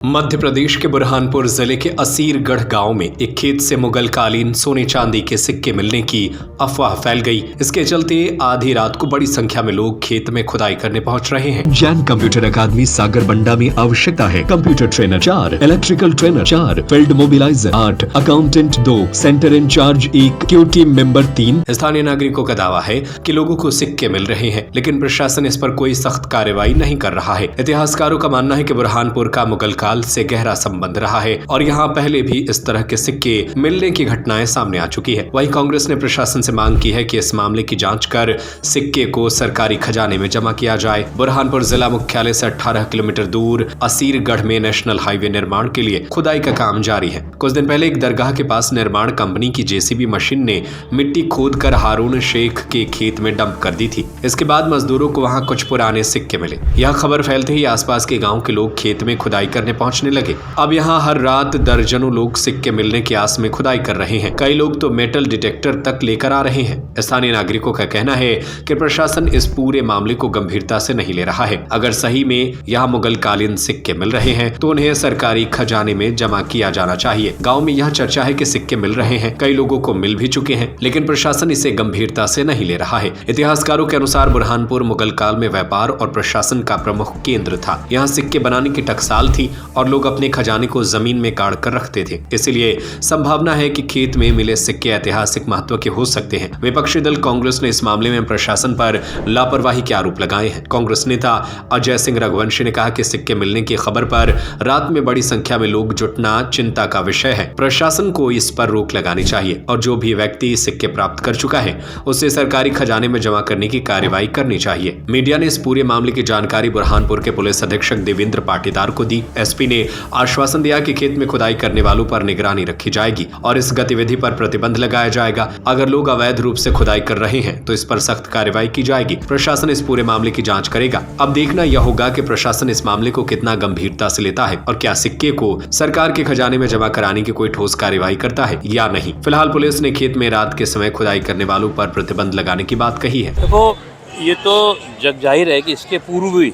मध्य प्रदेश के बुरहानपुर जिले के असीरगढ़ गांव में एक खेत से मुगल कालीन सोने चांदी के सिक्के मिलने की अफवाह फैल गई। इसके चलते आधी रात को बड़ी संख्या में लोग खेत में खुदाई करने पहुंच रहे हैं। जैन कंप्यूटर अकादमी सागर बंडा में आवश्यकता है computer trainer 4, electrical trainer 4, field mobilizer 8, accountant 2, centre in charge 1, Q team member 3। स्थानीय नागरिकों का दावा है कि लोगों को सिक्के मिल रहे हैं, लेकिन प्रशासन इस पर कोई सख्त कार्रवाई नहीं कर रहा है। इतिहासकारों का मानना है कि बुरहानपुर का मुगल काल से गहरा संबंध रहा है और यहाँ पहले भी इस तरह के सिक्के मिलने की घटनाएं सामने आ चुकी है। वहीं कांग्रेस ने प्रशासन से मांग की है कि इस मामले की जांच कर सिक्के को सरकारी खजाने में जमा किया जाए। बुरहानपुर जिला मुख्यालय से 18 किलोमीटर दूर असीरगढ़ में नेशनल हाईवे निर्माण के लिए खुदाई का काम जारी है। कुछ दिन पहले एक दरगाह के पास निर्माण कंपनी की जेसीबी मशीन ने मिट्टी खोदकर हारून शेख के खेत में डंप कर दी थी। इसके बाद मजदूरों को वहाँ कुछ पुराने सिक्के मिले। यह खबर फैलते ही आसपास के गाँव के लोग खेत में खुदाई करने पहुंचने लगे। अब यहाँ हर रात दर्जनों लोग सिक्के मिलने की आस में खुदाई कर रहे हैं। कई लोग तो मेटल डिटेक्टर तक लेकर आ रहे हैं। स्थानीय नागरिकों का कहना है कि प्रशासन इस पूरे मामले को गंभीरता से नहीं ले रहा है। अगर सही में यहाँ मुगल कालीन सिक्के मिल रहे हैं तो उन्हें सरकारी खजाने में जमा किया जाना चाहिए। गाँव में यह चर्चा है कि सिक्के मिल रहे हैं, कई लोगों को मिल भी चुके हैं, लेकिन प्रशासन इसे गंभीरता से नहीं ले रहा है। इतिहासकारों के अनुसार बुरहानपुर मुगल काल में व्यापार और प्रशासन का प्रमुख केंद्र था। यहाँ सिक्के बनाने की टकसाल थी और लोग अपने खजाने को जमीन में गाड़ कर रखते थे। इसलिए संभावना है कि खेत में मिले सिक्के ऐतिहासिक महत्व के हो सकते हैं। विपक्षी दल कांग्रेस ने इस मामले में प्रशासन पर लापरवाही के आरोप लगाए हैं। कांग्रेस नेता अजय सिंह रघुवंशी ने कहा कि सिक्के मिलने की खबर पर रात में बड़ी संख्या में लोग जुटना चिंता का विषय है। प्रशासन को इस पर रोक लगानी चाहिए और जो भी व्यक्ति सिक्के प्राप्त कर चुका है उसे सरकारी खजाने में जमा करने की कार्रवाई करनी चाहिए। मीडिया ने इस पूरे मामले की जानकारी बुरहानपुर के पुलिस अधीक्षक देवेंद्र पाटीदार को दी। एसपी ने आश्वासन दिया कि खेत में खुदाई करने वालों पर निगरानी रखी जाएगी और इस गतिविधि पर प्रतिबंध लगाया जाएगा। अगर लोग अवैध रूप से खुदाई कर रहे हैं तो इस पर सख्त कार्रवाई की जाएगी। प्रशासन इस पूरे मामले की जांच करेगा। अब देखना यह होगा कि प्रशासन इस मामले को कितना गंभीरता से लेता है और क्या सिक्के को सरकार के खजाने में जमा कराने की कोई ठोस कार्रवाई करता है या नहीं। फिलहाल पुलिस ने खेत में रात के समय खुदाई करने वालों पर प्रतिबंध लगाने की बात कही है। देखो, ये तो जग जाहिर है कि इसके पूर्व भी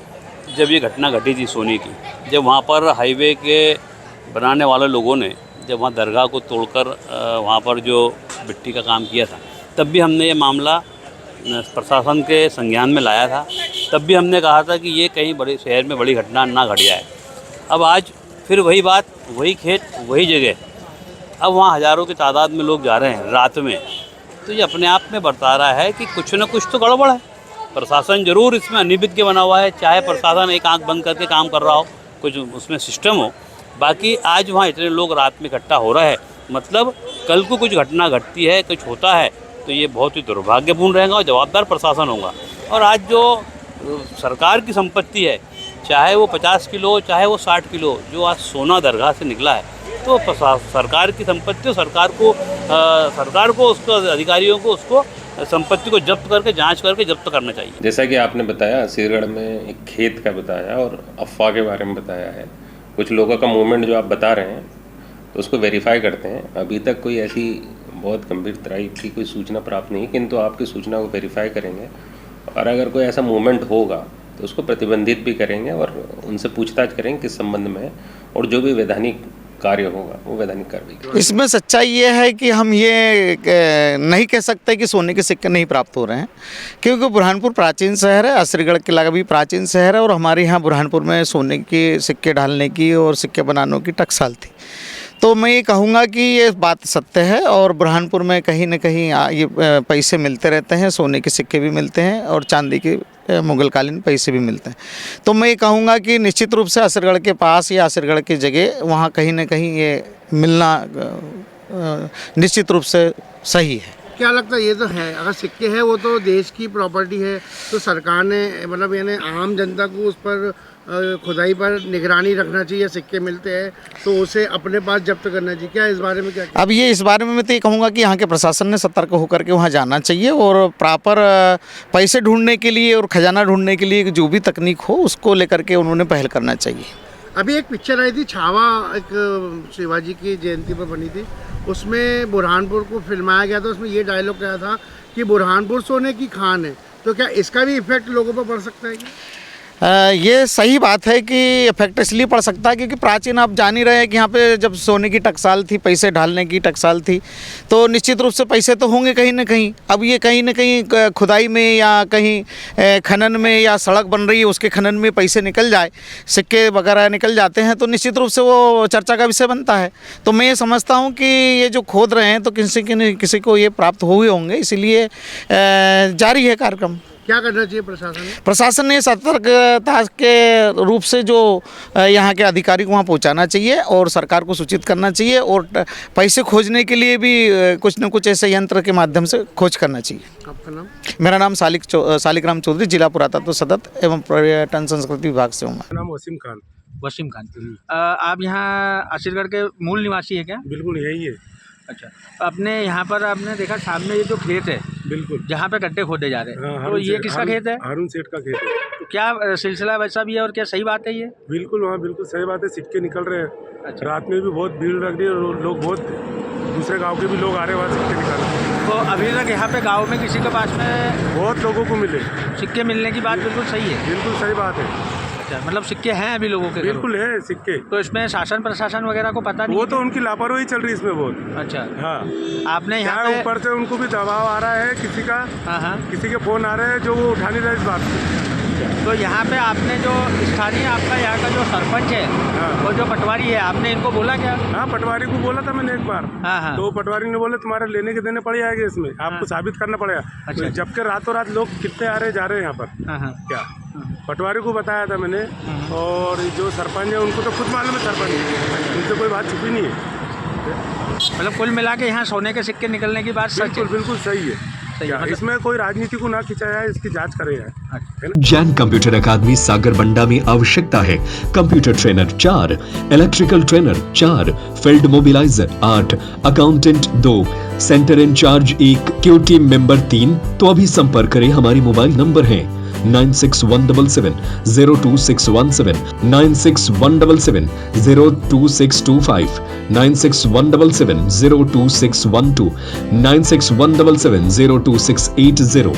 जब ये घटना घटी थी सोने की, जब वहाँ पर हाईवे के बनाने वाले लोगों ने जब वहाँ दरगाह को तोड़कर वहाँ पर जो मिट्टी का काम किया था, तब भी हमने ये मामला प्रशासन के संज्ञान में लाया था। तब भी हमने कहा था कि ये कहीं बड़े शहर में बड़ी घटना ना घट जाए। अब आज फिर वही बात, वही खेत, वही जगह, अब वहाँ हज़ारों की तादाद में लोग जा रहे हैं रात में। तो ये अपने आप में बता रहा है कि कुछ न कुछ तो गड़बड़ है। प्रशासन जरूर इसमें अनिभिज्ञ बना हुआ है, चाहे प्रशासन एक आंख बंद करके काम कर रहा हो, कुछ उसमें सिस्टम हो। बाकी आज वहाँ इतने लोग रात में इकट्ठा हो रहे हैं, मतलब कल को कुछ घटना घटती है, कुछ होता है तो ये बहुत ही दुर्भाग्यपूर्ण रहेगा और जवाबदार प्रशासन होगा। और आज जो सरकार की संपत्ति है, चाहे वो 50 किलो चाहे वो 60 किलो, जो आज सोना दरगाह से निकला है, तो सरकार की संपत्ति, सरकार को उसको अधिकारियों को उसको संपत्ति को जब्त करके जांच करके जब्त करना चाहिए। जैसा कि आपने बताया, असीरगढ़ में एक खेत का बताया और अफवाह के बारे में बताया है। कुछ लोगों का मूवमेंट जो आप बता रहे हैं तो उसको वेरीफाई करते हैं। अभी तक कोई ऐसी बहुत गंभीर तरह की कोई सूचना प्राप्त नहीं, किंतु आपकी सूचना को वेरीफाई करेंगे और अगर कोई ऐसा मूवमेंट होगा तो उसको प्रतिबंधित भी करेंगे और उनसे पूछताछ करेंगे किस संबंध में है, और जो भी वैधानिक कार्य होगा वो वैधानिक कार्रवाई। इसमें सच्चाई ये है कि हम ये नहीं कह सकते कि सोने के सिक्के नहीं प्राप्त हो रहे हैं, क्योंकि बुरहानपुर प्राचीन शहर है, असीरगढ़ किला भी प्राचीन शहर है और हमारे यहाँ बुरहानपुर में सोने के सिक्के ढालने की और सिक्के बनाने की टकसाल थी। तो मैं ये कहूँगा कि ये बात सत्य है और बुरहानपुर में कहीं न कहीं ये पैसे मिलते रहते हैं, सोने के सिक्के भी मिलते हैं और चांदी के मुगल कालीन पैसे भी मिलते हैं। तो मैं ये कहूँगा कि निश्चित रूप से असीरगढ़ के पास या असीरगढ़ की जगह वहाँ कहीं न कहीं ये मिलना निश्चित रूप से सही है। क्या लगता है? ये तो है, अगर सिक्के हैं वो तो देश की प्रॉपर्टी है, तो सरकार ने मतलब यानी आम जनता को उस पर खुदाई पर निगरानी रखना चाहिए। सिक्के मिलते हैं तो उसे अपने पास जब्त करना चाहिए। क्या इस बारे में क्या? अब ये इस बारे में मैं तो ये कहूँगा कि यहाँ के प्रशासन ने सतर्क होकर के वहाँ जाना चाहिए और प्रॉपर पैसे ढूंढने के लिए और खजाना ढूंढने के लिए जो भी तकनीक हो उसको लेकर के उन्होंने पहल करना चाहिए। अभी एक पिक्चर आई थी छावा, एक शिवाजी की जयंती पर बनी थी, उसमें बुरहानपुर को फिल्माया गया था। उसमें ये डायलॉग कहा था कि बुरहानपुर सोने की खान है। तो क्या इसका भी इफेक्ट लोगों पर पड़ सकता है? ये सही बात है कि इफेक्ट इसलिए पड़ सकता है क्योंकि प्राचीन आप जान ही रहे हैं कि यहाँ पे जब सोने की टकसाल थी, पैसे ढालने की टकसाल थी, तो निश्चित रूप से पैसे तो होंगे कहीं ना कहीं। अब ये कहीं ना कहीं खुदाई में या कहीं खनन में या सड़क बन रही है उसके खनन में पैसे निकल जाए, सिक्के वगैरह निकल जाते हैं, तो निश्चित रूप से वो चर्चा का विषय बनता है। तो मैं ये समझता हूँ कि ये जो खोद रहे हैं तो किसी को ये प्राप्त हुए होंगे, इसीलिए जारी है कार्यक्रम। क्या करना चाहिए प्रशासन ने? प्रशासन ने सतर्कता के रूप से जो यहाँ के अधिकारी को वहाँ पहुँचाना चाहिए और सरकार को सूचित करना चाहिए, और पैसे खोजने के लिए भी कुछ न कुछ ऐसे यंत्र के माध्यम से खोज करना चाहिए। आपका नाम? मेरा नाम सालिक राम चौधरी, जिला पुरातत्व सदत एवं पर्यटन संस्कृति विभाग से हूँ। मेरा नाम वसीम खान। आप यहाँ असीरगढ़ के मूल निवासी है क्या? बिल्कुल यही है। अच्छा, अपने यहाँ पर आपने देखा सामने ये जो खेत है, बिल्कुल जहाँ पे गड्ढे खोदे जा रहे हैं, हाँ, तो ये किसका खेत है? हारून सेठ का खेत है। तो क्या सिलसिला वैसा भी है और क्या सही बात है ये? बिल्कुल वहाँ बिल्कुल सही बात है, सिक्के निकल रहे हैं। अच्छा। रात में भी बहुत भीड़ लग रही है और लोग बहुत दूसरे गांव के भी लोग आ रहे हैं वहाँ सिक्के निकालने। तो अभी तक यहाँ पे गाँव में किसी के पास में बहुत लोगों को मिले सिक्के मिलने की बात बिल्कुल सही है? बिल्कुल सही बात है। अच्छा, मतलब सिक्के हैं अभी लोगों के घरों? बिल्कुल है सिक्के। तो इसमें शासन प्रशासन वगैरह को पता नहीं? वो तो उनकी लापरवाही चल रही है इसमें बहुत। अच्छा, हाँ, आपने यहाँ क्या पे ऊपर से उनको भी दबाव आ रहा है किसी का, हाँ, किसी के फोन आ रहे हैं जो वो उठा नहीं रहे इस बात को। तो यहाँ पे आपने जो स्थानीय आपका यहाँ का जो सरपंच है, हाँ। वो जो पटवारी है, आपने इनको बोला क्या? हाँ, पटवारी को बोला था मैंने एक बार। हाँ। तो पटवारी ने बोला तुम्हारे लेने के देने पड़ जाएंगे, इसमें आपको साबित करना पड़ेगा। अच्छा। जबकि रातों रात लोग कितने आ रहे जा रहे हैं यहाँ पर। हाँ। क्या पटवारी को बताया था मैंने, और जो सरपंच है उनको तो खुद मालूम है, सरपंच है, उनसे कोई बात छुपी नहीं है। मतलब कुल मिला के यहाँ सोने के सिक्के निकलने की बात सच है? बिल्कुल बिल्कुल सही है। क्या मतलब- इसमें कोई राजनीति को ना खिंचाया है, इसकी जांच करे है ना? जैन कंप्यूटर अकादमी सागर बंडा में आवश्यकता है computer trainer 4, electrical trainer 4, field mobilizer 8, accountant 2, centre in charge 1, Q team member 3। तो अभी संपर्क करें, हमारी मोबाइल नंबर है 9617702617, 9617702625, 9617702612, 9617702680।